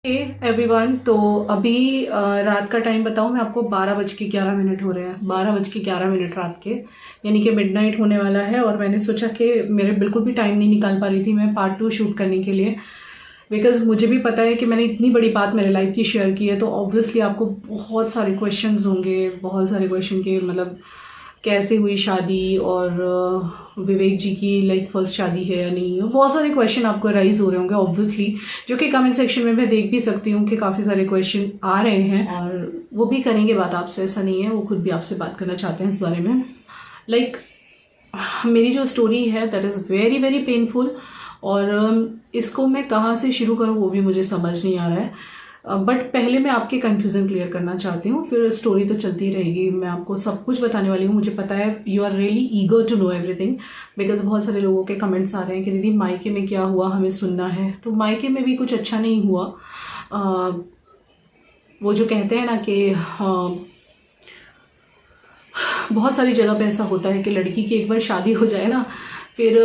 Everyone, तो अभी रात का टाइम बताऊँ मैं आपको। 12:11 हो रहे हैं, 12:11 रात के, यानी कि मिडनाइट होने वाला है। और मैंने सोचा कि मेरे बिल्कुल भी टाइम नहीं निकाल पा रही थी मैं पार्ट 2 शूट करने के लिए, बिकॉज़ मुझे भी पता है कि मैंने इतनी बड़ी बात मेरे लाइफ की शेयर की है, तो ऑब्वियसली आपको बहुत सारे क्वेश्चंस होंगे, बहुत सारे क्वेश्चन के मतलब कैसे हुई शादी, और विवेक जी की लाइक फर्स्ट शादी है या नहीं, बहुत सारे क्वेश्चन आपको राइज हो रहे होंगे ऑब्वियसली, जो कि कमेंट सेक्शन में मैं देख भी सकती हूँ कि काफ़ी सारे क्वेश्चन आ रहे हैं, और वो भी करेंगे बात आपसे, ऐसा नहीं है, वो खुद भी आपसे बात करना चाहते हैं इस बारे में। लाइक मेरी जो स्टोरी है that is very very painful, और इसको मैं कहाँ से शुरू करूँ वो भी मुझे समझ नहीं आ रहा है। बट पहले मैं आपके कन्फ्यूज़न क्लियर करना चाहती हूँ, फिर स्टोरी तो चलती रहेगी, मैं आपको सब कुछ बताने वाली हूँ। मुझे पता है you are really eager to know everything, because बहुत सारे लोगों के कमेंट्स आ रहे हैं कि दीदी मायके में क्या हुआ, हमें सुनना है। तो मायके में भी कुछ अच्छा नहीं हुआ। वो जो कहते हैं ना कि बहुत सारी जगह पे ऐसा होता है कि लड़की की एक बार शादी हो जाए ना, फिर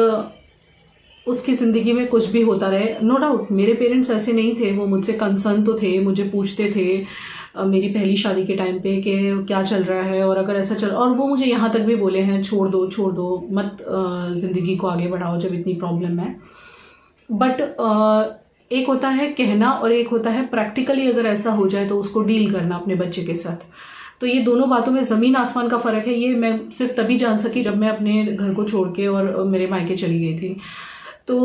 उसकी ज़िंदगी में कुछ भी होता रहे। नो डाउट मेरे पेरेंट्स ऐसे नहीं थे, वो मुझसे कंसर्न तो थे, मुझे पूछते थे मेरी पहली शादी के टाइम पे कि क्या चल रहा है, और अगर ऐसा चल, और वो मुझे यहाँ तक भी बोले हैं छोड़ दो मत, ज़िंदगी को आगे बढ़ाओ जब इतनी प्रॉब्लम है। बट एक होता है कहना और एक होता है प्रैक्टिकली अगर ऐसा हो जाए तो उसको डील करना अपने बच्चे के साथ। तो ये दोनों बातों में ज़मीन आसमान का फ़र्क है। ये मैं सिर्फ तभी जान सकी जब मैं अपने घर को छोड़ के और मेरे मायके चली गई थी। तो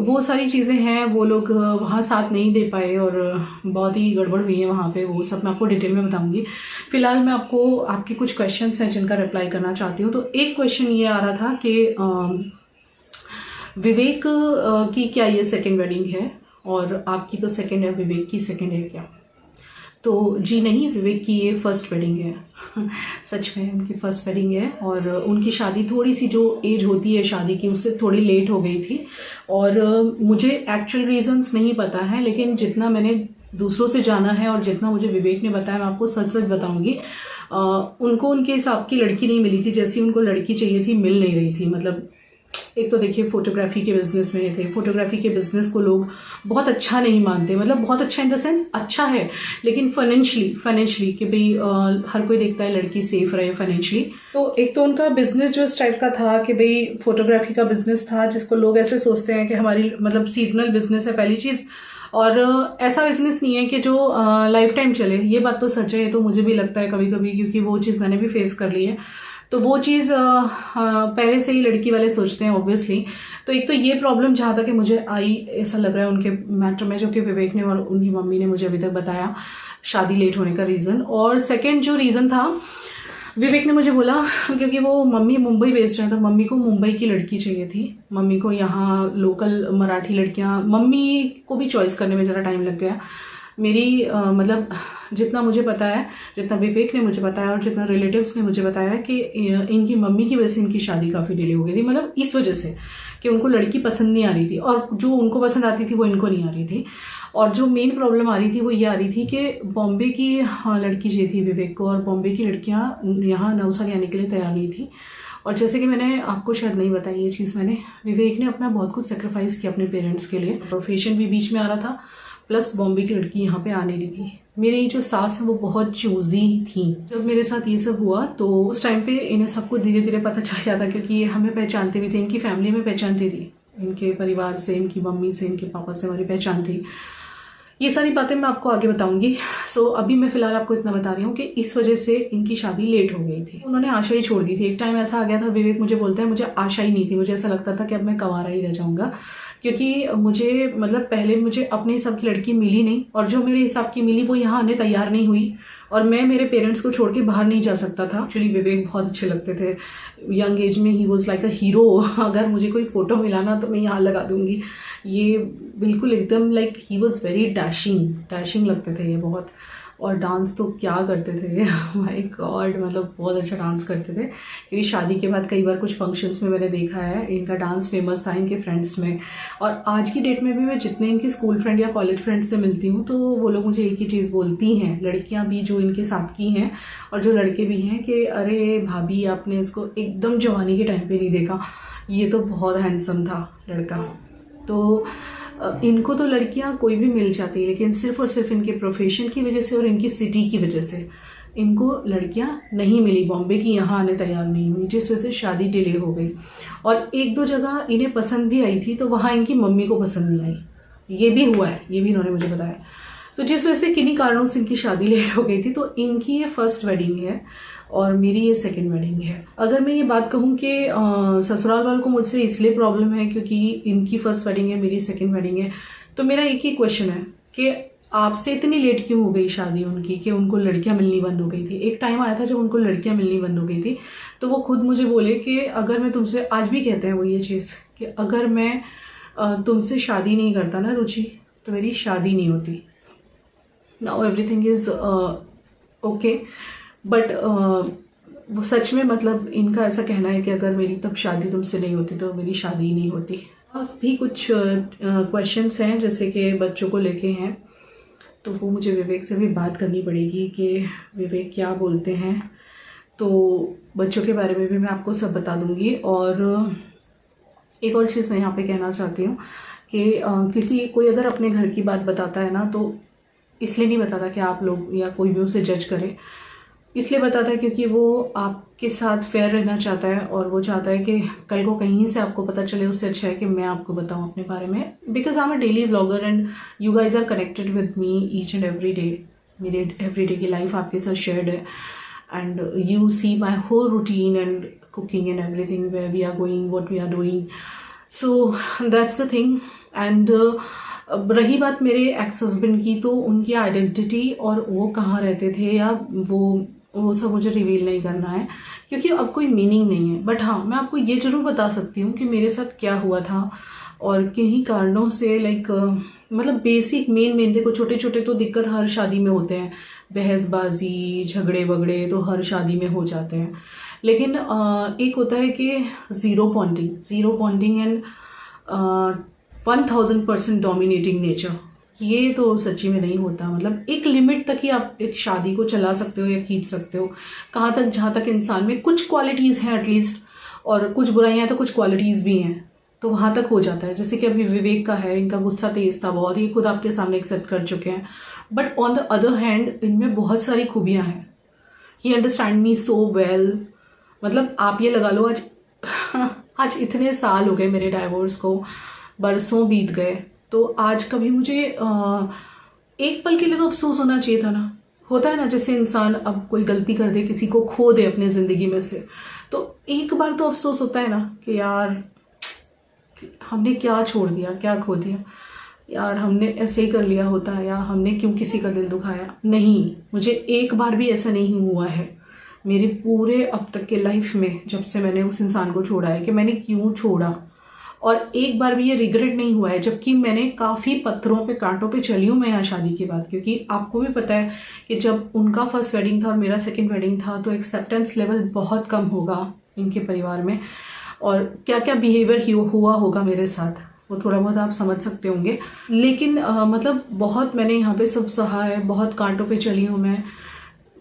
वो सारी चीज़ें हैं, वो लोग वहाँ साथ नहीं दे पाए और बहुत ही गड़बड़ हुई है वहाँ पे, वो सब मैं आपको डिटेल में बताऊंगी। फिलहाल मैं आपको आपके कुछ क्वेश्चंस हैं जिनका रिप्लाई करना चाहती हूँ। तो एक क्वेश्चन ये आ रहा था कि विवेक की क्या ये सेकेंड वेडिंग है, और आपकी तो सेकेंड है, विवेक की सेकेंड है क्या? तो जी नहीं, विवेक की ये फर्स्ट वेडिंग है। सच में उनकी फर्स्ट वेडिंग है, और उनकी शादी थोड़ी सी जो एज होती है शादी की उससे थोड़ी लेट हो गई थी। और मुझे एक्चुअल रीजंस नहीं पता है, लेकिन जितना मैंने दूसरों से जाना है और जितना मुझे विवेक ने बताया, मैं आपको सच सच बताऊंगी। उनको उनके हिसाब की लड़की नहीं मिली थी, जैसी उनको लड़की चाहिए थी मिल नहीं रही थी। मतलब एक तो देखिए फोटोग्राफी के बिजनेस में थे, फोटोग्राफी के बिजनेस को लोग बहुत अच्छा नहीं मानते, मतलब बहुत अच्छा इन द सेंस अच्छा है, लेकिन फाइनेंशियली कि भाई हर कोई देखता है लड़की सेफ रहे फाइनेंशियली। तो एक तो उनका बिजनेस जो इस टाइप का था कि भाई फोटोग्राफी का बिजनेस था, जिसको लोग ऐसे सोचते हैं कि हमारी मतलब सीजनल बिजनेस है पहली चीज़, और ऐसा बिजनेस नहीं है कि जो लाइफ टाइम चले। ये बात तो सच है, तो मुझे भी लगता है कभी कभी, क्योंकि वो चीज़ मैंने भी फेस कर ली है। तो वो चीज़ पहले से ही लड़की वाले सोचते हैं ऑब्वियसली। तो एक तो ये प्रॉब्लम जहाँ तक मुझे आई, ऐसा लग रहा है उनके मैटर में, जो कि विवेक ने और उनकी मम्मी ने मुझे अभी तक बताया शादी लेट होने का रीज़न। और सेकंड जो रीज़न था, विवेक ने मुझे बोला, क्योंकि वो मम्मी मुंबई बेस्ड है, तो मम्मी को मुंबई की लड़की चाहिए थी। मम्मी को यहाँ लोकल मराठी लड़कियाँ, मम्मी को भी चॉइस करने में ज़रा टाइम लग गया। मेरी मतलब जितना मुझे पता है, जितना विवेक ने मुझे बताया और जितना रिलेटिव्स ने मुझे बताया है कि इनकी मम्मी की वजह से इनकी शादी काफ़ी डिले हो गई थी। मतलब इस वजह से कि उनको लड़की पसंद नहीं आ रही थी, और जो उनको पसंद आती थी वो इनको नहीं आ रही थी। और जो मेन प्रॉब्लम आ रही थी वो ये आ रही थी कि बॉम्बे की लड़की चाहिए थी विवेक को, और बॉम्बे की लड़कियाँ यहाँ 9 साल आने के लिए तैयार नहीं थी। और जैसे कि मैंने आपको शायद नहीं बताई ये चीज़, मैंने विवेक ने अपना बहुत कुछ सेक्रीफाइस किया अपने पेरेंट्स के लिए। प्रोफेशन भी बीच में आ रहा था, प्लस बॉम्बे की लड़की यहाँ पे आने लगी। मेरी जो सास है वो बहुत चूजी थी। जब मेरे साथ ये सब हुआ तो उस टाइम पे इन्हें सबको धीरे धीरे पता चल जाता, क्योंकि ये हमें पहचानते भी थे, इनकी फैमिली में पहचानती थी, इनके परिवार से, इनकी मम्मी से, इनके पापा से हमारी पहचान थी। ये सारी बातें मैं आपको आगे बताऊंगी। सो अभी मैं फिलहाल आपको इतना बता रही हूँ कि इस वजह से इनकी शादी लेट हो गई थी। उन्होंने आशा ही छोड़ दी थी। एक टाइम ऐसा आ गया था, विवेक मुझे बोलता है, मुझे आशा ही नहीं थी, मुझे ऐसा लगता था कि अब मैं कंवारा ही रह जाऊंगा, क्योंकि मुझे मतलब पहले मुझे अपने हिसाब की लड़की मिली नहीं, और जो मेरे हिसाब की मिली वो यहाँ आने तैयार नहीं हुई, और मैं मेरे पेरेंट्स को छोड़ के बाहर नहीं जा सकता था। एक्चुअली विवेक बहुत अच्छे लगते थे, यंग एज में he was like a hero. अगर मुझे कोई फोटो मिला ना तो मैं यहाँ लगा दूंगी। ये बिल्कुल एकदम like he was very dashing लगते थे ये बहुत। और डांस तो क्या करते थे माय गॉड, मतलब बहुत अच्छा डांस करते थे। क्योंकि शादी के बाद कई बार कुछ फंक्शंस में मैंने देखा है इनका डांस फेमस था इनके फ्रेंड्स में। और आज की डेट में भी मैं जितने इनके स्कूल फ्रेंड या कॉलेज फ्रेंड्स से मिलती हूँ तो वो लोग मुझे एक ही चीज़ बोलती हैं, लड़कियाँ भी जो इनके साथ की हैं और जो लड़के भी हैं, कि अरे भाभी आपने इसको एकदम जवानी के टाइम पे नहीं देखा, ये तो बहुत हैंडसम था लड़का। तो इनको तो लड़कियां कोई भी मिल जाती है, लेकिन सिर्फ और सिर्फ इनके प्रोफेशन की वजह से और इनकी सिटी की वजह से इनको लड़कियां नहीं मिली, बॉम्बे की यहाँ आने तैयार नहीं हुई, जिस वजह से शादी डिले हो गई। और एक दो जगह इन्हें पसंद भी आई थी तो वहाँ इनकी मम्मी को पसंद नहीं आई, ये भी हुआ है, ये भी इन्होंने मुझे बताया। तो जिस वजह से किन्हीं कारणों से इनकी शादी लेट हो गई थी। तो इनकी ये फर्स्ट वेडिंग है और मेरी ये सेकंड वेडिंग है। अगर मैं ये बात कहूँ कि ससुराल वालों को मुझसे इसलिए प्रॉब्लम है क्योंकि इनकी फर्स्ट वेडिंग है, मेरी सेकंड वेडिंग है, तो मेरा एक ही क्वेश्चन है कि आपसे इतनी लेट क्यों हो गई शादी उनकी कि उनको लड़कियां मिलनी बंद हो गई थी। एक टाइम आया था जब उनको लड़कियां मिलनी बंद हो गई थी, तो वो खुद मुझे बोले कि अगर मैं तुमसे, आज भी कहते हैं वो ये चीज़ कि अगर मैं तुमसे शादी नहीं करता ना रुचि, तो मेरी शादी नहीं होती। Now everything is okay, but वो सच में मतलब इनका ऐसा कहना है कि अगर मेरी तब शादी तुमसे नहीं होती तो मेरी शादी ही नहीं होती। भी कुछ क्वेश्चंस हैं जैसे कि बच्चों को लेके हैं, तो वो मुझे विवेक से भी बात करनी पड़ेगी कि विवेक क्या बोलते हैं। तो बच्चों के बारे में भी मैं आपको सब बता दूंगी। और एक और चीज़ मैं यहाँ पे कहना चाहती हूँ कि कोई अगर अपने घर की बात बताता है ना, तो इसलिए नहीं बताता कि आप लोग या कोई भी उसे जज करे, इसलिए बताता है क्योंकि वो आपके साथ फेयर रहना चाहता है और वो चाहता है कि कल को कहीं से आपको पता चले, उससे अच्छा है कि मैं आपको बताऊं अपने बारे में। Because I am a daily vlogger and you guys are connected with me each and every day. मेरे एवरी डे की लाइफ आपके साथ शेयर्ड है and you see my whole routine and cooking and everything, where we are going, what we are doing. So that's the thing. And रही बात मेरे ex husband की, तो उनकी आइडेंटिटी और वो कहाँ रहते थे या वो सब मुझे रिवील नहीं करना है क्योंकि अब कोई मीनिंग नहीं है। बट हाँ, मैं आपको ये जरूर बता सकती हूँ कि मेरे साथ क्या हुआ था और किन्हीं कारणों से मतलब बेसिक मेन देखो, छोटे छोटे तो दिक्कत हर शादी में होते हैं, बहसबाजी झगड़े वगड़े तो हर शादी में हो जाते हैं। लेकिन एक होता है कि zero pointing and 1000% dominating nature, ये तो सच्ची में नहीं होता। मतलब एक लिमिट तक ही आप एक शादी को चला सकते हो या खींच सकते हो, कहाँ तक, जहाँ तक इंसान में कुछ क्वालिटीज़ हैं एटलीस्ट, और कुछ बुराइयां हैं तो कुछ क्वालिटीज़ भी हैं, तो वहाँ तक हो जाता है। जैसे कि अभी विवेक का है, इनका गुस्सा तेज था बहुत, ये खुद आपके सामने एक्सेप्ट कर चुके हैं। But on the other hand इनमें बहुत सारी खूबियाँ हैं। ही अंडरस्टैंड मी सो वेल। मतलब आप ये लगा लो, आज इतने साल हो गए मेरे डाइवोर्स को, बरसों बीत गए, तो आज कभी मुझे एक पल के लिए तो अफसोस होना चाहिए था ना। होता है ना, जैसे इंसान अब कोई गलती कर दे, किसी को खो दे अपने ज़िंदगी में से, तो एक बार तो अफसोस होता है ना कि यार हमने क्या छोड़ दिया, क्या खो दिया, यार हमने ऐसे ही कर लिया होता, या हमने क्यों किसी का दिल दुखाया। नहीं, मुझे एक बार भी ऐसा नहीं हुआ है मेरे पूरे अब तक के लाइफ में, जब से मैंने उस इंसान को छोड़ा है, कि मैंने क्यों छोड़ा। और एक बार भी ये रिग्रेट नहीं हुआ है, जबकि मैंने काफ़ी पत्थरों पे कांटों पे चली हूँ मैं यहाँ शादी के बाद। क्योंकि आपको भी पता है कि जब उनका फर्स्ट वेडिंग था और मेरा सेकंड वेडिंग था, तो एक्सेप्टेंस लेवल बहुत कम होगा इनके परिवार में, और क्या क्या बिहेवियर हुआ होगा मेरे साथ, वो थोड़ा बहुत आप समझ सकते होंगे। लेकिन मतलब बहुत मैंने यहाँ पे सब सहा है, बहुत कांटों पे चली हूँ मैं,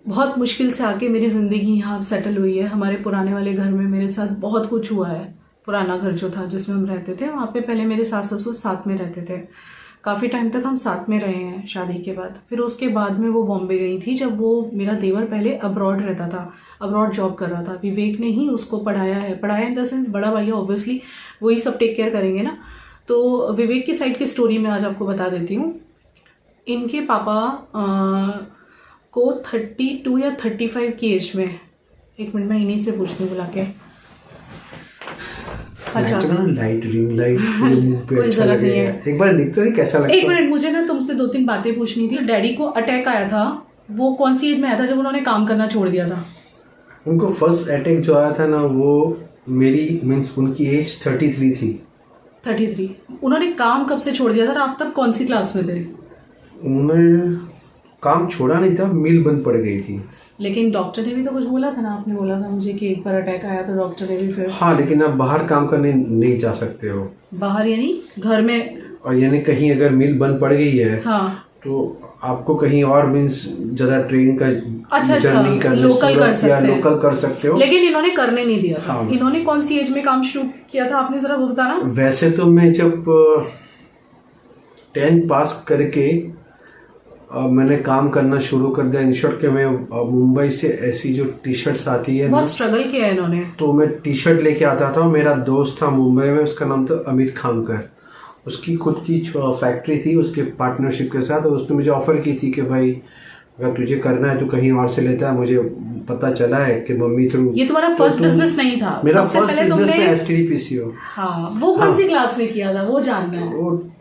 बहुत मुश्किल से आके मेरी ज़िंदगी यहाँ सेटल हुई है। हमारे पुराने वाले घर में मेरे साथ बहुत कुछ हुआ है। पुराना घर जो था जिसमें हम रहते थे, वहाँ पे पहले मेरे सास ससुर साथ में रहते थे, काफ़ी टाइम तक हम साथ में रहे हैं शादी के बाद। फिर उसके बाद में वो बॉम्बे गई थी, जब वो मेरा देवर पहले अब्रॉड रहता था, अब्रॉड जॉब कर रहा था। विवेक ने ही उसको पढ़ाया है, पढ़ाया इन द सेंस बड़ा भैया, ऑब्वियसली वही सब टेक केयर करेंगे ना। तो विवेक की साइड की स्टोरी मैं आज आपको बता देती हूँ। इनके पापा को 32 या 35 की एज में, एक मिनट मैं इन्हीं से पूछती हूँ बुला के। अच्छा, लाइट रिंग लाइट मुंह पे कोई अच्छा जरूरत नहीं है, एक बार देख तो ही कैसा लगता है। एक मिनट, मुझे ना तुमसे 2-3 बातें पूछनी थी। डैडी को अटैक आया था, वो कौन सी एज में आया था जब उन्होंने काम करना छोड़ दिया था? उनको फर्स्ट अटैक जो आया था ना, वो मेरी मीन्स उनकी एज 33 थी। 33। उन्होंने काम कब से छोड़ दिया था और आप तब कौन सी क्लास में थे? उन्होंने काम छोड़ा नहीं था, मिल बंद पड़ गई थी। लेकिन डॉक्टर ने भी तो कुछ बोला था ना, आपने बोला था मुझे कि एक बार अटैक आया तो डॉक्टर ने भी फिर। हाँ, लेकिन आप बाहर काम करने नहीं जा सकते हो। बाहर यानी घर में? और यानी कहीं अगर मिल बंद पड़ गई है, हाँ, तो आपको कहीं और मीन्स ज्यादा ट्रेन का जर्नी करने, लोकल कर सकते हैं, लोकल कर सकते हो। लेकिन इन्होंने करने नहीं दिया था। हाँ। इन्होंने कौन सी एज में काम शुरू किया था, आपने जरा वो बताना। वैसे तो मैं जब 10th पास करके मैंने काम करना शुरू कर दिया। इन शॉर्ट के मैं मुंबई से ऐसी जो टी शर्ट्स आती है बहुत स्ट्रगल किया है इन्होंने। तो मैं टी शर्ट लेके आता था। मेरा दोस्त था मुंबई में, उसका नाम था अमित खामकर। उसकी खुद की फैक्ट्री थी उसके पार्टनरशिप के साथ, और उसने मुझे ऑफर की थी कि भाई अगर तुझे करना है तो कहीं और से लेता है। मुझे पता चला है कि मम्मी थ्रू। ये तुम्हारा फर्स्ट बिजनेस नहीं था? मेरा फर्स्ट बिजनेस में एसटीडी पीसीओ। हाँ, वो कौन सी क्लास में किया था वो जानना है। वो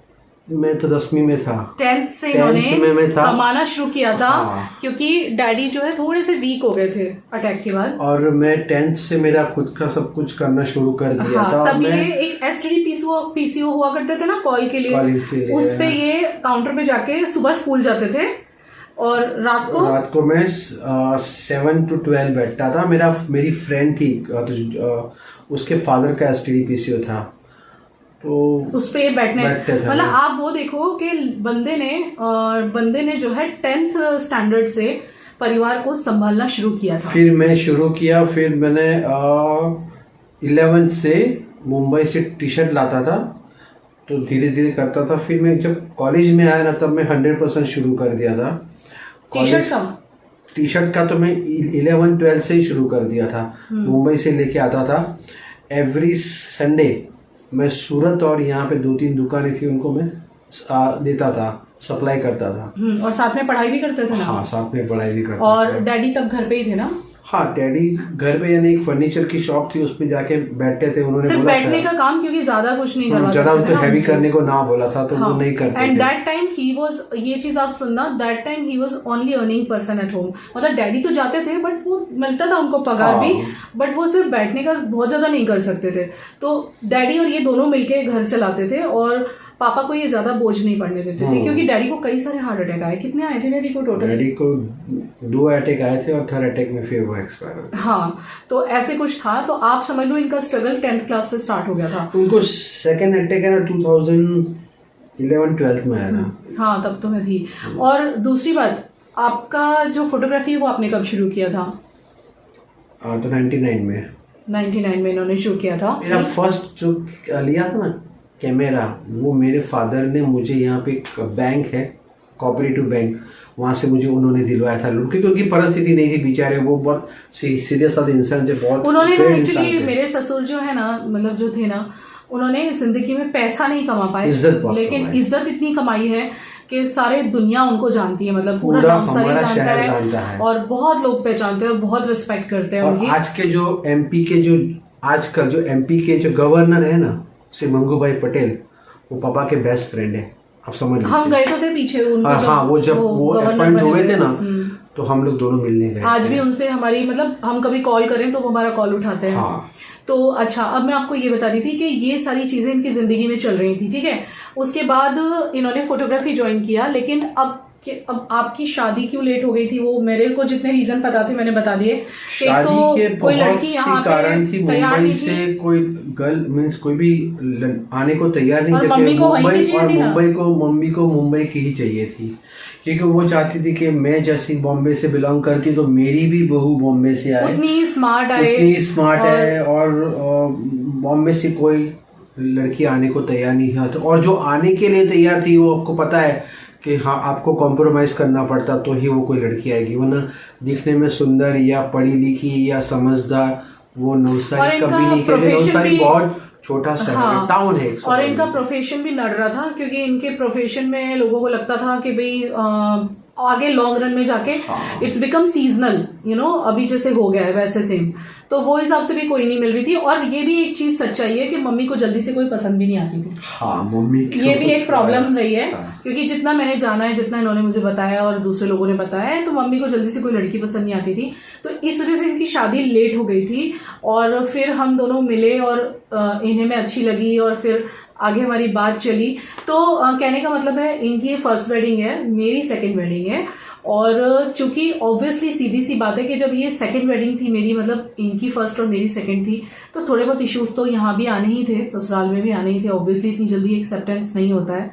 मैं तो 10वीं में था। 10th से इन्होंने में था कमाना शुरू किया था। हाँ। क्योंकि डैडी जो है थोड़े से वीक हो गए थे अटैक के बाद, और मैं 10th से मेरा खुद का सब कुछ करना शुरू कर दिया हाँ, था। तब ये एक एसटीडी पीसीओ हुआ करते थे ना कॉल के लिए, उस पे ये काउंटर पे जाके सुबह स्कूल जाते थे और रात को मैं 7 to 12 बैठता था। मेरी फ्रेंड थी उसके फादर का एसटीडी पीसीओ था, तो उस पे बैठते थे। मतलब आप वो देखो कि बंदे ने जो है 10th स्टैंडर्ड से परिवार को संभालना शुरू किया था। फिर मैं शुरू किया। फिर मैंने 11th से मुंबई से टी शर्ट लाता था, तो धीरे धीरे करता था। फिर मैं जब कॉलेज में आया ना तब मैं 100% शुरू कर दिया था। टी शर्ट का तो मैं 11-12 से ही शुरू कर दिया था। मुंबई से लेके आता था। एवरी संडे मैं सूरत और यहाँ पे 2-3 दुकानें थी उनको मैं देता था, सप्लाई करता था। और साथ में पढ़ाई भी करते थे ना? हाँ, साथ में पढ़ाई भी करते थे। और डैडी तब घर पे ही थे ना? हाँ, डैडी घर पे, यानी एक फर्नीचर की शॉप थी उसमें जाके बैठते थे। उन्होंने सिर्फ बोला बैठने का काम, क्योंकि ज्यादा कुछ नहीं करवा ज्यादा उनको हैवी करने को ना बोला था तो वो नहीं करते थे। And that time he was, ये चीज आप सुनना, that time he was only earning person at home. मतलब डैडी तो जाते थे बट वो मिलता था उनको पगार भी, बट वो सिर्फ बैठने का बहुत ज्यादा नहीं कर सकते थे। तो डैडी और ये दोनों मिलके घर चलाते थे और पापा को ये ज्यादा बोझ नहीं पड़ने देते थे, क्योंकि डैडी को कई सारे हार्ट अटैक आए। कितने आए थे डैडी को टोटल? डैडी को 2 अटैक आए थे और 3rd अटैक में फिर वो एक्सपायर हो गए। हाँ, तो ऐसे कुछ था। तो आप समझ लो इनका स्ट्रगल 10th क्लास से स्टार्ट हो गया था। उनको 2nd अटैक है ना 2011-12 में आया ना। हाँ, तब तो मैं थी। और दूसरी बात, आपका जो फोटोग्राफी है वो आपने कब शुरू किया था? तो 99 में इन्होंने शुरू किया था। मेरा फर्स्ट जो लिया था ना कैमरा, वो मेरे फादर ने मुझे यहाँ पे एक बैंक है, कोऑपरेटिव बैंक, वहाँ से मुझे उन्होंने दिलवाया था लूट के, क्योंकि परिस्थिति नहीं थी बेचारे। वो बहुत सीरियस इंसान जो बहुत उन्होंने ना एक्चुअली मेरे ससुर जो है ना, मतलब जो थे ना, उन्होंने जिंदगी में पैसा नहीं कमा पाए, लेकिन इज्जत इतनी कमाई है कि सारे दुनिया उनको जानती है। मतलब पूरा नवसारी जानता है और बहुत लोग पहचानते हैं और बहुत रिस्पेक्ट करते हैं उनकी। आज के जो एमपी के जो गवर्नर है ना, श्री मंगू भाई पटेल, वो पापा के बेस्ट फ्रेंड है। आप समझ लीजिए। हम गए तो थे पीछे उनको। हाँ, वो जब वो अपॉइंट हुए थे ना, तो हम लोग दोनों मिलने गए। आज भी उनसे हमारी, मतलब हम कभी कॉल करें तो वो हमारा कॉल उठाते हैं। हाँ। तो अच्छा, अब मैं आपको ये बता रही थी कि ये सारी चीजें इनकी जिंदगी में चल रही थी, ठीक है। उसके बाद इन्होंने फोटोग्राफी ज्वाइन किया, लेकिन अब आपकी शादी क्यों लेट हो गई थी, वो मेरे को जितने रीजन पता थे मैंने बता दिए। शादी तो के कोई लड़की यहाँ कारण थी, मुंबई से कोई गर्ल मीन्स कोई भी आने को तैयार नहीं थे। मम्मी को मुंबई की ही चाहिए थी, क्योंकि वो चाहती थी कि मैं जैसी बॉम्बे से बिलोंग करती तो मेरी भी बहू बॉम्बे से आए, उतनी स्मार्ट है, और बॉम्बे से कोई लड़की आने को तैयार नहीं है। और जो आने के लिए तैयार थी वो आपको पता है कि हाँ, आपको कॉम्प्रोमाइज करना पड़ता तो ही वो कोई लड़की आएगी, वरना दिखने में सुंदर या पढ़ी लिखी या समझदार वो नवसारी कभी नहीं कहते। नवसारी बहुत छोटा शहर है, टाउन है। और इनका प्रोफेशन भी लड़ रहा था, क्योंकि इनके प्रोफेशन में लोगों को लगता था कि भाई आगे लॉन्ग रन में जाके इट्स बिकम सीजनल, अभी जैसे हो गया है वैसे सेम। तो वो हिसाब से भी कोई नहीं मिल रही थी। और ये भी एक चीज सच्चाई है कि मम्मी को जल्दी से कोई पसंद भी नहीं आती थी। हाँ, मम्मी ये भी एक प्रॉब्लम रही है। क्योंकि जितना मैंने जाना है, जितना इन्होंने मुझे बताया और दूसरे लोगों ने बताया है, तो मम्मी को जल्दी से कोई लड़की पसंद नहीं आती थी। तो इस वजह से इनकी शादी लेट हो गई थी। और फिर हम दोनों मिले और इन्हें मैं अच्छी लगी और फिर आगे हमारी बात चली। तो कहने का मतलब है, इनकी फर्स्ट वेडिंग है, मेरी सेकंड वेडिंग है। और चूंकि ऑब्वियसली सीधी सी बात है कि जब ये सेकंड वेडिंग थी मेरी, मतलब इनकी फर्स्ट और मेरी सेकंड थी, तो थोड़े बहुत इश्यूज तो यहाँ भी आने ही थे, ससुराल में भी आने ही थे। ऑब्वियसली इतनी जल्दी एक्सेप्टेंस नहीं होता है,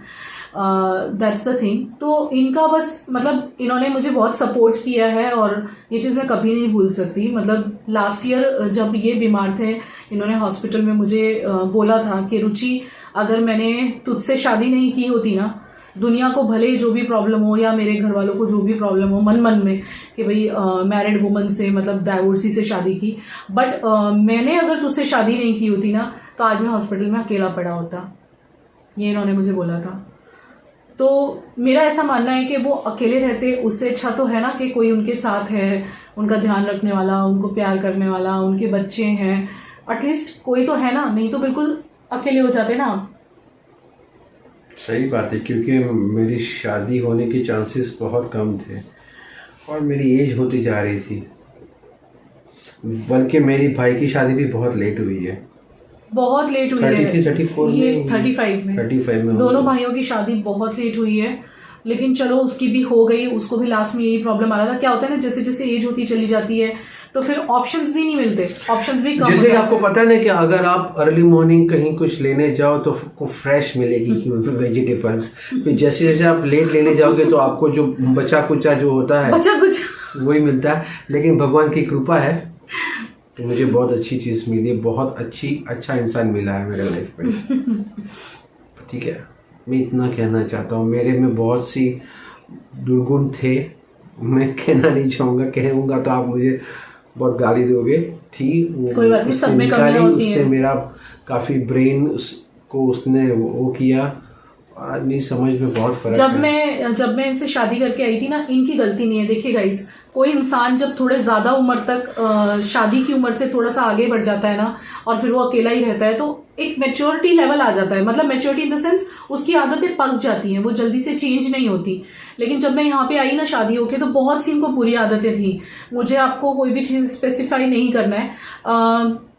दैट्स द थिंग। तो इनका बस, मतलब इन्होंने मुझे बहुत सपोर्ट किया है और ये चीज़ मैं कभी नहीं भूल सकती। मतलब लास्ट ईयर जब ये बीमार थे, इन्होंने हॉस्पिटल में मुझे बोला था कि रुचि, अगर मैंने तुझसे शादी नहीं की होती ना दुनिया को भले जो भी प्रॉब्लम हो या मेरे घर वालों को जो भी प्रॉब्लम हो मन मन में कि भाई मैरिड वुमन से मतलब डाइवोर्सी से शादी की, बट मैंने अगर तुझसे शादी नहीं की होती ना तो आज मैं हॉस्पिटल में अकेला पड़ा होता, ये इन्होंने मुझे बोला था। तो मेरा ऐसा मानना है कि वो अकेले रहते उससे अच्छा तो है ना कि कोई उनके साथ है, उनका ध्यान रखने वाला, उनको प्यार करने वाला, उनके बच्चे हैं, एटलीस्ट कोई तो है ना, नहीं तो बिल्कुल अकेले हो जाते ना आप। सही बात है, क्योंकि मेरी शादी होने के चांसेस बहुत कम थे और मेरी एज होती जा रही थी, बल्कि मेरी भाई की शादी भी बहुत लेट हुई है, बहुत लेट हुई है, 34 ये में 35 में दोनों भाइयों की शादी बहुत लेट हुई है। लेकिन चलो उसकी भी हो गई, उसको भी लास्ट में यही प्रॉब्लम आ रहा था। क्या होता है ना, जैसे जैसे एज होती चली जाती है तो फिर ऑप्शंस भी नहीं मिलते, ऑप्शंस भी कम हो जैसे जाते आपको पता है ना कि अगर आप अर्ली मॉर्निंग कहीं कुछ लेने जाओ तो आपको फ्रेश मिलेगी वेजिटेबल्स, फिर जैसे जैसे आप लेट लेने जाओगे तो आपको जो बचा कुचा जो होता है बचा कुछ वही मिलता है। लेकिन भगवान की कृपा है तो मुझे बहुत अच्छी चीज़ मिली, बहुत अच्छा इंसान मिला है मेरे लाइफ में। ठीक है, मैं इतना कहना चाहता हूँ, मेरे में बहुत सी दुर्गुण थे, मैं कहना नहीं चाहूँगा, कहूँगा तो आप मुझे बहुत गाली दोगे। थी कोई बात नहीं, सब में कमियां होती हैं। उसने मेरा काफ़ी ब्रेन को उसने वो किया, आज मेरी समझ में बहुत फर्क है। जब मैं इनसे शादी करके आई थी ना, इनकी गलती नहीं है। देखिए गाइस, कोई इंसान जब थोड़े ज्यादा उम्र तक शादी की उम्र से थोड़ा सा आगे बढ़ जाता है ना और फिर वो अकेला ही रहता है तो एक मैच्योरिटी लेवल आ जाता है, मतलब मैच्योरिटी इन द सेंस उसकी आदतें पक जाती हैं, वो जल्दी से चेंज नहीं होती। लेकिन जब मैं यहाँ पे आई ना शादी होके तो बहुत सी इनको बुरी आदतें थी। मुझे आपको कोई भी चीज स्पेसिफाई नहीं करना है,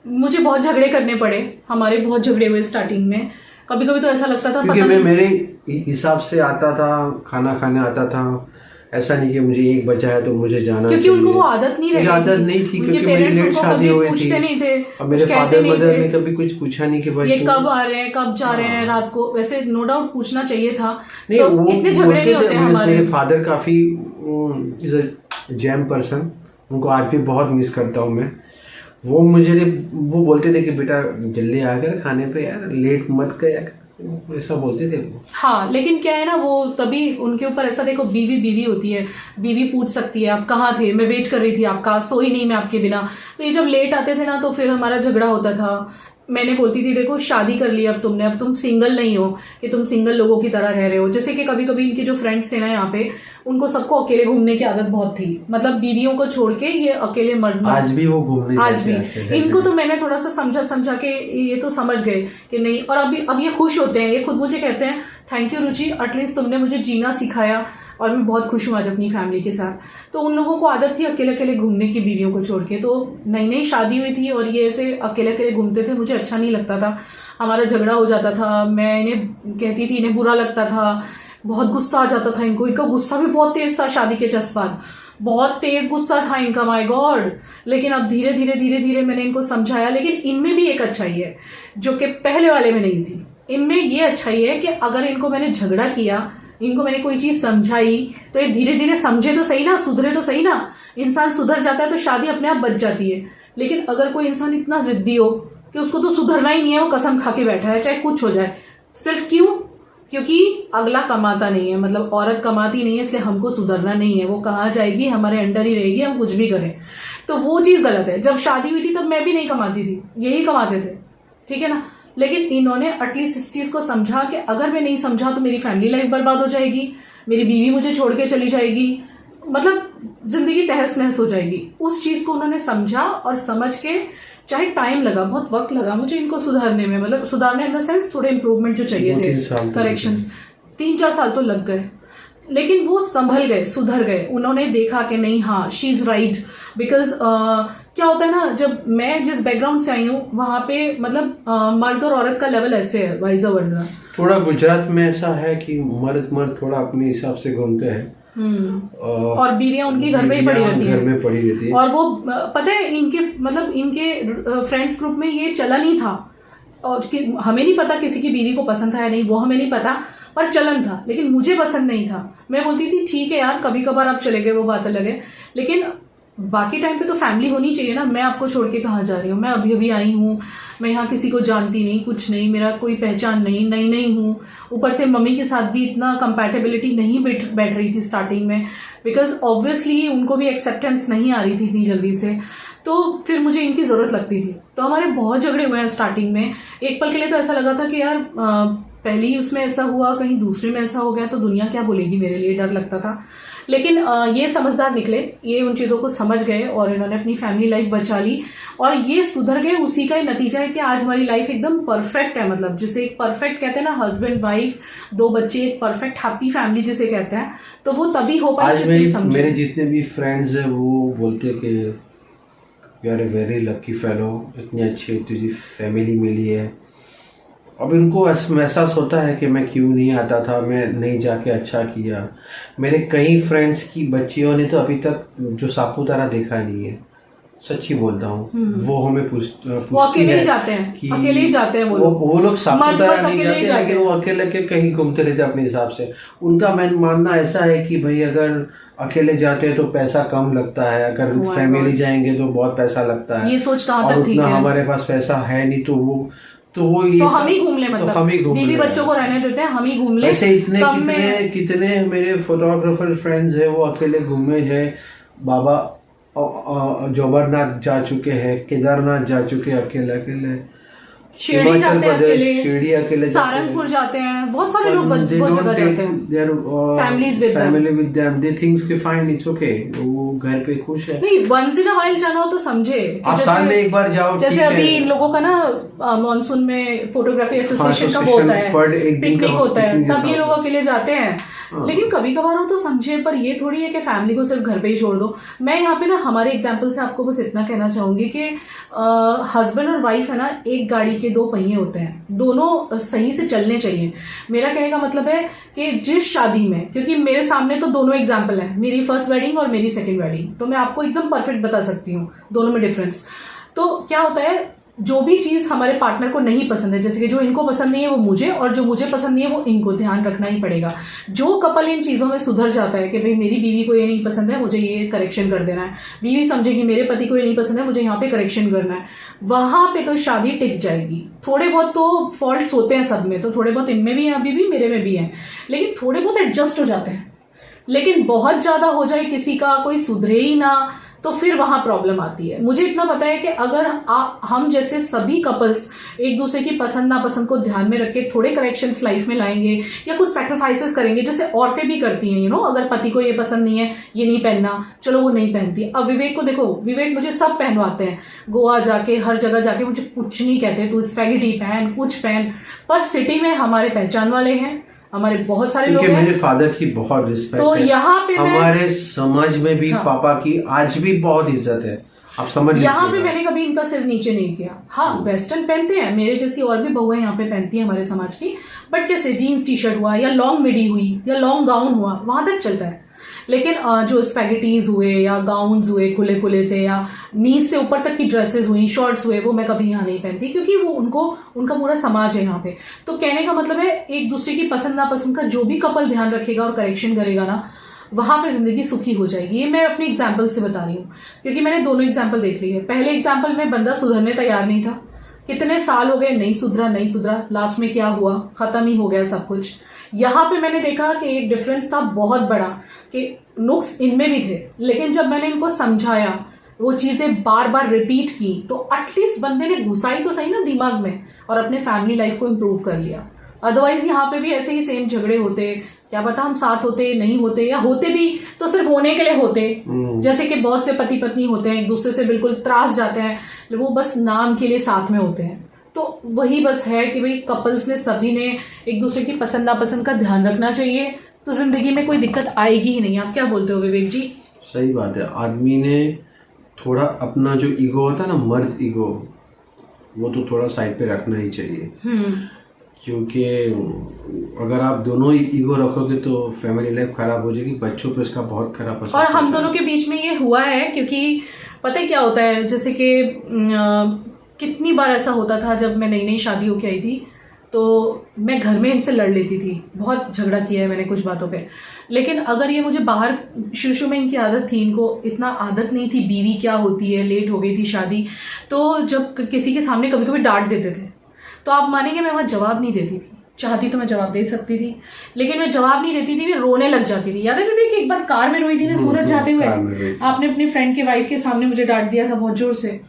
मुझे बहुत झगड़े करने पड़े, हमारे बहुत झगड़े हुए स्टार्टिंग में। कभी कभी तो ऐसा लगता था क्योंकि मैं मेरे हिसाब से आता था, खाना खाने आता था, ऐसा नहीं कि मुझे 1 बजा है तो मुझे जाना, क्योंकि उनको वो आदत नहीं थी क्योंकि मेरी लेट शादी हुई थी। नहीं थे, अब मेरे फादर मदर ने कभी कुछ पूछा नहीं कि भाई ये कब आ रहे हैं, कब जा रहे हैं रात को। वैसे नो डाउट पूछना चाहिए था, नहीं तो वो इतने झगड़े नहीं होते हमारे। मेरे फादर काफी इज अ जैम पर्सन, उनको आज भी बहुत मिस करता हूँ मैं। वो बोलते थे कि बेटा जल्दी आ कर खाने पे यार, लेट मत कर यार, ऐसा बोलते थे वो। हाँ, लेकिन क्या है ना, वो तभी उनके ऊपर ऐसा, देखो बीवी होती है, बीवी पूछ सकती है आप कहाँ थे, मैं वेट कर रही थी आपका, सोई नहीं मैं आपके बिना। तो ये जब लेट आते थे ना तो फिर हमारा झगड़ा होता था। मैंने बोलती थी देखो शादी कर ली अब तुमने, अब तुम सिंगल नहीं हो कि तुम सिंगल लोगों की तरह रह रहे हो। जैसे कि कभी कभी इनके जो फ्रेंड्स थे ना यहाँ पे, उनको सबको अकेले घूमने की आदत बहुत थी, मतलब बीवियों को छोड़ के ये अकेले मर्द। आज भी वो घूमने आज भी इनको तो मैंने थोड़ा सा समझा के ये तो समझ गए कि नहीं, और अब ये खुश होते हैं, ये खुद मुझे कहते हैं थैंक यू रुचि, एटलीस्ट तुमने मुझे जीना सिखाया और मैं बहुत खुश हूँ आज अपनी फैमिली के साथ। तो उन लोगों को आदत थी अकेले अकेले घूमने की बीवियों को छोड़ के, तो नई शादी हुई थी और ये ऐसे अकेले अकेले घूमते थे, मुझे अच्छा नहीं लगता था, हमारा झगड़ा हो जाता था, मैं इन्हें कहती थी, इन्हें बुरा लगता था, बहुत गुस्सा आ जाता था इनको। इनका गुस्सा भी बहुत तेज था शादी के जस्ट बाद, बहुत तेज गुस्सा था इनका, माय गॉड। लेकिन अब धीरे धीरे मैंने इनको समझाया। लेकिन इनमें भी एक अच्छाई है जो कि पहले वाले में नहीं थी। इनमें ये अच्छाई है कि अगर इनको मैंने झगड़ा किया, इनको मैंने कोई चीज समझाई तो ये धीरे धीरे समझे तो सही ना, सुधरे तो सही ना। इंसान सुधर जाता है तो शादी अपने आप बच जाती है। लेकिन अगर कोई इंसान इतना जिद्दी हो कि उसको तो सुधरना ही नहीं है, वो कसम खा के बैठा है चाहे कुछ हो जाए, सिर्फ क्यों? क्योंकि अगला कमाता नहीं है, मतलब औरत कमाती नहीं है, इसलिए हमको सुधरना नहीं है, वो कहाँ जाएगी, हमारे अंडर ही रहेगी, हम कुछ भी करें, तो वो चीज गलत है। जब शादी हुई थी तब मैं भी नहीं कमाती थी, यही कमाते थे, ठीक है ना। लेकिन इन्होंने एटलीस्ट इस चीज को समझा कि अगर मैं नहीं समझा तो मेरी फैमिली लाइफ बर्बाद हो जाएगी, मेरी बीवी मुझे छोड़ के चली जाएगी, मतलब जिंदगी तहस नहस हो जाएगी। उस चीज को उन्होंने समझा और समझ के, चाहे टाइम लगा, बहुत वक्त लगा मुझे इनको सुधारने में, मतलब सुधारने इन द सेंस थोड़े इंप्रूवमेंट जो चाहिए थे, करेक्शंस 3-4 साल तो लग गए, लेकिन वो संभल गए, सुधर गए। उन्होंने देखा कि नहीं, हाँ शी इज राइट, बिकॉज क्या होता है ना, जब मैं जिस बैकग्राउंड से आई हूँ वहां पे मतलब मर्द और औरत का लेवल ऐसे है, वाइजा वर्जा। थोड़ा गुजरात में ऐसा है कि मर्द थोड़ा अपने हिसाब से घूमते हैं और बीवियां उनके घर में ही पड़ी रहती हैं। और वो पता है इनके मतलब इनके फ्रेंड्स ग्रुप में ये चलन ही था, और हमें नहीं पता किसी की बीवी को पसंद था या नहीं, वो हमें नहीं पता, पर चलन था। लेकिन मुझे पसंद नहीं था। मैं बोलती थी ठीक है यार, कभी कभार आप चले गए वो बात अलग है, लेकिन बाकी टाइम पे तो फैमिली होनी चाहिए ना। मैं आपको छोड़ के कहाँ जा रही हूँ, मैं अभी अभी आई हूँ, मैं यहाँ किसी को जानती नहीं, कुछ नहीं, मेरा कोई पहचान नहीं, नई नई हूँ। ऊपर से मम्मी के साथ भी इतना कंपैटिबिलिटी नहीं बैठ रही थी स्टार्टिंग में, बिकॉज ऑब्वियसली उनको भी एक्सेप्टेंस नहीं आ रही थी इतनी जल्दी से, तो फिर मुझे इनकी ज़रूरत लगती थी। तो हमारे बहुत झगड़े हुए हैं स्टार्टिंग में। एक पल के लिए तो ऐसा लगा था कि यार पहली उसमें ऐसा हुआ, कहीं दूसरे में ऐसा हो गया तो दुनिया क्या बोलेगी, मेरे लिए डर लगता था। लेकिन ये समझदार निकले, ये उन चीज़ों को समझ गए और इन्होंने अपनी फैमिली लाइफ बचा ली और ये सुधर गए। उसी का ही नतीजा है कि आज हमारी लाइफ एकदम परफेक्ट है। मतलब जिसे एक परफेक्ट कहते हैं ना, हस्बैंड वाइफ, 2 बच्चे, एक परफेक्ट हैप्पी फैमिली जिसे कहते हैं, तो वो तभी हो पाए। आज मेरे जितने भी फ्रेंड्स हैं वो बोलते हैं कि you are a very lucky fellow, इतनी अच्छी तुझी फैमिली मिली है। अब इनको महसूस होता है कि मैं क्यों नहीं आता था, मैं नहीं जाके अच्छा किया। मेरे कई फ्रेंड्स की बच्चियों ने तो अभी तक जो सापुतारा देखा नहीं है, सच्ची बोलता हूँ। वो हमें वो अकेले ही जाते हैं, अकेले ही जाते हैं वो लोग सापुतारा नहीं जाते, लेकिन वो अकेले के कहीं घूमते रहते अपने हिसाब से। उनका मानना ऐसा है कि भाई अगर अकेले जाते हैं तो पैसा कम लगता है, अगर फैमिली जाएंगे तो बहुत पैसा लगता है, ये सोच और उतना हमारे पास पैसा है नहीं, तो वो हम ही घूम ले, मतलब हम ही बीवी बच्चों को रहने देते हैं, हम ही घूम ले। ऐसे कितने मेरे फोटोग्राफर फ्रेंड्स हैं वो अकेले घूमे हैं। बाबा जोबरनाथ जा चुके हैं, केदारनाथ जा चुके हैं अकेले, शिरडी जाते हैं अकेले, शिरडी अकेले, सहारनपुर जाते हैं, बहुत सारे लोग बहुत जगह जाते हैं। Family with them, they thinks कि फाइन, इट्स ओके, वो घर पे खुश है। नहीं, वंस इन अ व्हाइल जाना हो तो समझे, आप साल में एक बार जाओ। जैसे अभी इन लोगों का ना मॉनसून में फोटोग्राफी एसोसिएशन का होता है, पिकनिक होता है, तब ये लोग अकेले जाते हैं। लेकिन कभी कभार हो तो समझे, पर ये थोड़ी है कि फैमिली को सिर्फ घर पे ही छोड़ दो। मैं यहाँ पे ना हमारे एग्जाम्पल से आपको बस इतना कहना चाहूंगी कि हस्बैंड और वाइफ है ना, एक गाड़ी के 2 पहिए होते हैं, दोनों सही से चलने चाहिए। मेरा कहने का मतलब है कि जिस शादी में, क्योंकि मेरे सामने तो दोनों एग्जाम्पल है, मेरी फर्स्ट वेडिंग और मेरी सेकेंड वेडिंग, तो मैं आपको एकदम परफेक्ट बता सकती हूँ दोनों में डिफरेंस। तो क्या होता है, जो भी चीज हमारे पार्टनर को नहीं पसंद है, जैसे कि जो इनको पसंद नहीं है वो मुझे, और जो मुझे पसंद नहीं है वो इनको, ध्यान रखना ही पड़ेगा। जो कपल इन चीजों में सुधर जाता है कि भाई मेरी बीवी को ये नहीं पसंद है, मुझे ये करेक्शन कर देना है, बीवी समझेगी मेरे पति को ये नहीं पसंद है, मुझे यहाँ पे करेक्शन करना है, वहां पे तो शादी टिक जाएगी। थोड़े बहुत तो फॉल्ट्स होते हैं सब में, तो थोड़े बहुत इनमें भी है, अभी भी मेरे में भी है, लेकिन थोड़े बहुत एडजस्ट हो जाते हैं। लेकिन बहुत ज्यादा हो जाए किसी का, कोई सुधरे ही ना, तो फिर वहां प्रॉब्लम आती है। मुझे इतना पता है कि अगर हम जैसे सभी कपल्स एक दूसरे की पसंद नापसंद को ध्यान में रख के थोड़े करेक्शंस लाइफ में लाएंगे या कुछ सैक्रिफाइसेस करेंगे, जैसे औरतें भी करती हैं, अगर पति को ये पसंद नहीं है, ये नहीं पहनना, चलो वो नहीं पहनती। अब विवेक को देखो, विवेक मुझे सब पहनवाते हैं, गोवा जाके हर जगह जाके मुझे कुछ नहीं कहते, तू स्पैगेटी पहन, कुछ पहन। पर सिटी में हमारे पहचान वाले हैं, हमारे बहुत सारे लोग हैं। मेरे फादर की बहुत रिस्पेक्ट तो है, यहाँ पे हमारे समाज में भी पापा की आज भी बहुत इज्जत है, आप समझ लीजिए। यहाँ पे मैंने कभी इनका सिर नीचे नहीं किया। हाँ, वेस्टर्न पहनते हैं, मेरे जैसी और भी बहुएं यहाँ पे पहनती हैं हमारे समाज की, बट कैसे जीन्स टी शर्ट हुआ या लॉन्ग मिडी हुई या लॉन्ग गाउन हुआ, वहां तक चलता है। लेकिन जो स्पैगेटीज हुए या गाउन्स हुए खुले खुले से, या नीज से ऊपर तक की ड्रेसेस हुई, शॉर्ट्स हुए, वो मैं कभी यहाँ नहीं पहनती, क्योंकि वो उनका पूरा समाज है यहाँ पे। तो कहने का मतलब है, एक दूसरे की पसंद नापसंद का जो भी कपल ध्यान रखेगा और करेक्शन करेगा ना, वहां पे जिंदगी सुखी हो जाएगी। ये मैं अपने एग्जाम्पल से बता रही हूँ, क्योंकि मैंने दोनों एग्जाम्पल देख ली है। पहले एग्जाम्पल में बंदा सुधरने तैयार नहीं था, कितने साल हो गए, नहीं सुधरा, लास्ट में क्या हुआ, खत्म ही हो गया सब कुछ। यहाँ पे मैंने देखा कि एक डिफरेंस था बहुत बड़ा, कि नुक्स इनमें भी थे, लेकिन जब मैंने इनको समझाया, वो चीजें बार बार रिपीट की, तो एटलीस्ट बंदे ने घुसाई तो सही ना दिमाग में, और अपने फैमिली लाइफ को इम्प्रूव कर लिया। अदरवाइज यहाँ पे भी ऐसे ही सेम झगड़े होते, क्या पता हम साथ होते, नहीं होते, या होते भी तो सिर्फ होने के लिए होते। जैसे कि बहुत से पति पत्नी होते हैं, एक दूसरे से बिल्कुल त्रास जाते हैं, वो बस नाम के लिए साथ में होते हैं। तो वही बस है कि भाई कपल्स ने, सभी ने एक दूसरे की पसंद नापसंद का ध्यान रखना चाहिए, तो जिंदगी में कोई दिक्कत आएगी ही नहीं। आप क्या बोलते हो विवेक जी? सही बात है। आदमी ने थोड़ा अपना जो ईगो होता है ना, मर्द ईगो, वो तो थोड़ा साइड पे रखना ही चाहिए। क्योंकि अगर आप दोनों ही ईगो रखोगे तो फैमिली लाइफ खराब हो जाएगी, बच्चों पे इसका बहुत खराब असर। और हम दोनों के बीच में ये हुआ है, क्योंकि पता है क्या होता है, जैसे कि कितनी बार ऐसा होता था जब मैं नई नई शादी होके आई थी, तो मैं घर में इनसे लड़ लेती थी, बहुत झगड़ा किया है मैंने कुछ बातों पे। लेकिन अगर ये मुझे बाहर, शुरू में इनकी आदत थी, इनको इतना आदत नहीं थी बीवी क्या होती है, लेट हो गई थी शादी, तो जब किसी के सामने कभी कभी डांट देते थे तो आप मानेंगे मैं वहाँ जवाब नहीं देती थी। चाहती तो मैं जवाब दे सकती थी, लेकिन मैं जवाब नहीं देती थी, मैं रोने लग जाती थी। याद है विवेक, एक बार कार में रोई थी मैं सूरत जाते हुए, आपने अपनी फ्रेंड की वाइफ के सामने मुझे डांट दिया था बहुत जोर से,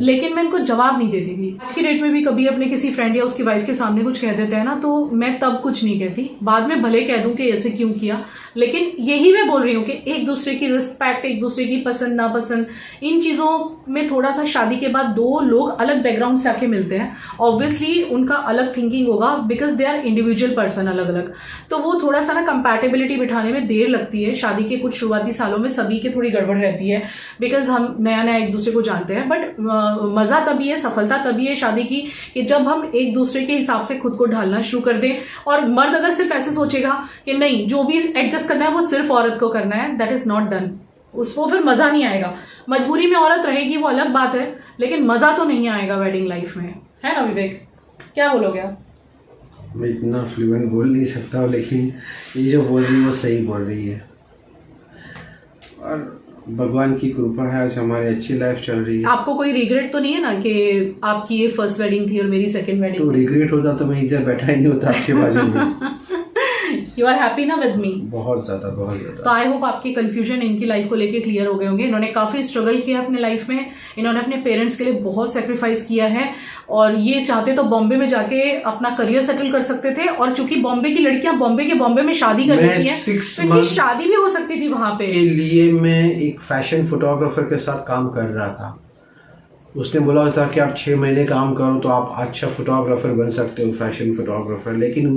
लेकिन मैं इनको जवाब नहीं देती थी। आज की डेट में भी कभी अपने किसी फ्रेंड या उसकी वाइफ के सामने कुछ कह देते हैं ना, तो मैं तब कुछ नहीं कहती, बाद में भले कह दूं कि ऐसे क्यों किया, लेकिन यही मैं बोल रही हूँ कि एक दूसरे की रिस्पेक्ट, एक दूसरे की पसंद नापसंद, इन चीजों में थोड़ा सा शादी के बाद दो लोग अलग बैकग्राउंड से आके मिलते हैं, ऑब्वियसली उनका अलग थिंकिंग होगा, because they are individual person अलग अलग, तो वो थोड़ा सा ना कंपैटिबिलिटी बिठाने में देर लगती है। शादी के कुछ शुरुआती सालों में सभी की थोड़ी गड़बड़ रहती है, बिकॉज हम नया नया एक दूसरे को जानते हैं, बट मजा तभी है, सफलता तभी है शादी की कि जब हम एक दूसरे के हिसाब से खुद को ढालना शुरू कर दें। और मर्द अगर सिर्फ ऐसे सोचेगा कि नहीं जो भी एडजस्ट करना है वो सिर्फ औरत को करना है, दैट इज नॉट डन, उसको फिर मजा नहीं आएगा। मजबूरी में औरत रहेगी वो अलग बात है, लेकिन मजा तो नहीं आएगा वेडिंग लाइफ में, है ना विवेक? क्या बोलोगे आप? मैं इतना फ्लुएंट बोल नहीं सकता हूँ, लेकिन ये जो बोल रही है वो सही बोल रही है, और भगवान की कृपा है आज हमारी अच्छी लाइफ चल रही है। आपको कोई रिग्रेट तो नहीं है ना कि आपकी ये फर्स्ट वेडिंग थी और मेरी सेकंड वेडिंग? तो रिग्रेट होता तो मैं इधर बैठा ही नहीं होता आपके बाजू में। यू आर हैप्पी ना विद मी? बहुत ज्यादा, बहुत ज्यादा। तो आई होप आपकी कंफ्यूजन इनकी लाइफ को लेके क्लियर हो गए होंगे। इन्होंने काफी स्ट्रगल किया अपने लाइफ में, इन्होंने अपने पेरेंट्स के लिए बहुत सेक्रीफाइस किया है, और ये चाहते तो बॉम्बे में जाके अपना करियर सेटल कर सकते थे, और चूंकि बॉम्बे की लड़कियां बॉम्बे में शादी कर लेती हैं, तो इनकी शादी भी हो सकती थी वहां पे। के लिए मैं एक फैशन फोटोग्राफर के साथ काम कर रहा था, उसने बोला था कि आप 6 महीने काम करो तो आप अच्छा फोटोग्राफर बन सकते हो, फैशन फोटोग्राफर। लेकिन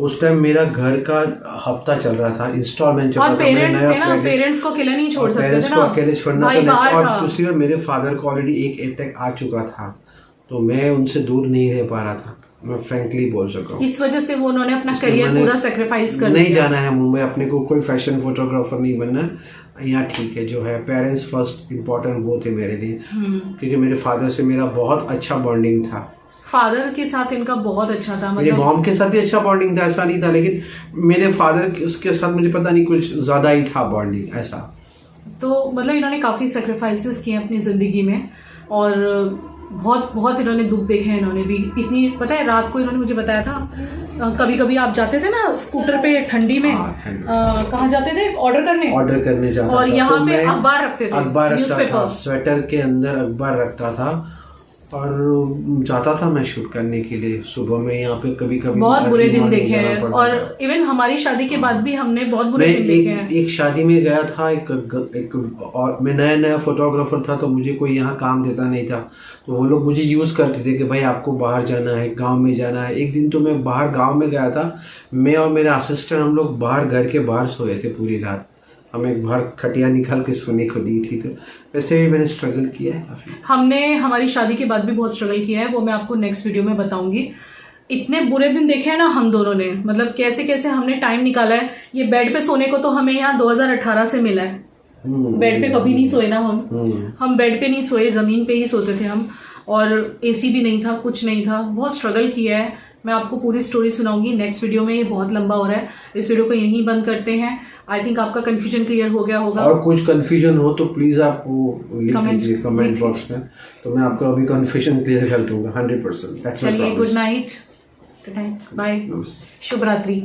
उस टाइम मेरा घर का हफ्ता चल रहा था, इंस्टॉलमेंट चल रहा था, पेरेंट्स को अकेले नहीं छोड़ सकते थे ना, पेरेंट्स को अकेले छोड़ना था, और दूसरी बार मेरे फादर को ऑलरेडी एक अटैक आ चुका था, तो मैं उनसे दूर नहीं रह पा रहा था, मैं फ्रैंकली बोल सका हूँ। इस वजह से वो उन्होंने अपना करियर पूरा सेक्रीफाइस कर नहीं जाना है मुंबई, अपने को कोई फैशन फोटोग्राफर नहीं बनना, यहाँ ठीक है जो है, पेरेंट्स फर्स्ट इम्पोर्टेंट वो थे मेरे लिए, क्योंकि मेरे फादर से मेरा बहुत अच्छा बॉन्डिंग था। फादर के साथ इनका बहुत अच्छा था, मेरे मॉम के साथ भी अच्छा बॉन्डिंग था, ऐसा नहीं था, लेकिन मेरे फादर उसके साथ मुझे पता नहीं कुछ ज्यादा ही था बॉन्डिंग ऐसा। तो मतलब इन्होंने काफी सेक्रीफाइसेस किए अपनी जिंदगी में, और बहुत बहुत इन्होंने दुख देखे हैं इन्होंने भी। इतनी पता है, रात को इन्होंने मुझे बताया था, कभी कभी आप जाते थे ना स्कूटर पे ठंडी में, कहाँ जाते थे? ऑर्डर करने जाता था, और यहाँ पे अखबार रखते थे, अखबार रखता था, स्वेटर के अंदर अखबार रखता था, और जाता था मैं शूट करने के लिए सुबह में। यहाँ पे कभी कभी बहुत बुरे दिन देखे हैं, और इवन हमारी शादी के बाद भी हमने बहुत बुरे दिन देखे हैं। एक शादी में गया था, और मैं नया फोटोग्राफर था, तो मुझे कोई यहाँ काम देता नहीं था, तो वो लोग मुझे यूज करते थे कि भाई आपको बाहर जाना है, गांव में जाना है। एक दिन तो मैं बाहर गांव में गया था, मैं और मेरे असिस्टेंट हम लोग बाहर घर के बाहर सोए थे पूरी रात, हमें बाहर खटिया निकाल के सोने को दी थी। तो वैसे भी मैंने स्ट्रगल किया है काफी। हमने हमारी शादी के बाद भी बहुत स्ट्रगल किया है, वो मैं आपको नेक्स्ट वीडियो में बताऊंगी। इतने बुरे दिन देखे हैं ना हम दोनों ने, मतलब कैसे कैसे हमने टाइम निकाला है। ये बेड पे सोने को तो हमें यहाँ 2018 से मिला है, बेड पे कभी नहीं सोए ना हम बेड पे नहीं सोए, जमीन पे ही सोते थे हम, और एसी भी नहीं था, कुछ नहीं था, बहुत स्ट्रगल किया है। मैं आपको पूरी स्टोरी सुनाऊंगी नेक्स्ट वीडियो में, ये बहुत लंबा हो रहा है, इस वीडियो को यहीं बंद करते हैं। आई थिंक आपका कंफ्यूजन क्लियर हो गया होगा, और कुछ कंफ्यूजन हो तो प्लीज आप वो लिख दीजिए कमेंट बॉक्स में, तो मैं आपको अभी कंफ्यूजन क्लियर कर दूंगा 100%। चलिए, गुड नाइट, बाय, शुभ रात्रि।